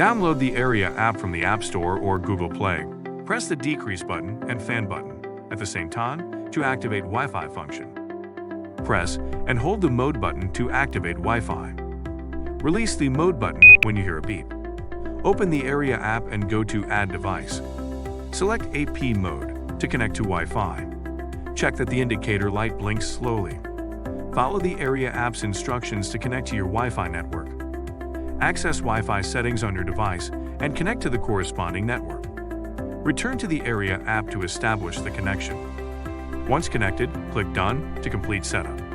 Download the Area app from the App Store or Google Play. Press the decrease button and fan button at the same time to activate Wi-Fi function. Press and hold the mode button to activate Wi-Fi. Release the mode button when you hear a beep. Open the Area app and go to Add Device. Select AP mode to connect to Wi-Fi. Check that the indicator light blinks slowly. Follow the Area app's instructions to connect to your Wi-Fi network. Access Wi-Fi settings on your device and connect to the corresponding network. Return to the Area app to establish the connection. Once connected, click Done to complete setup.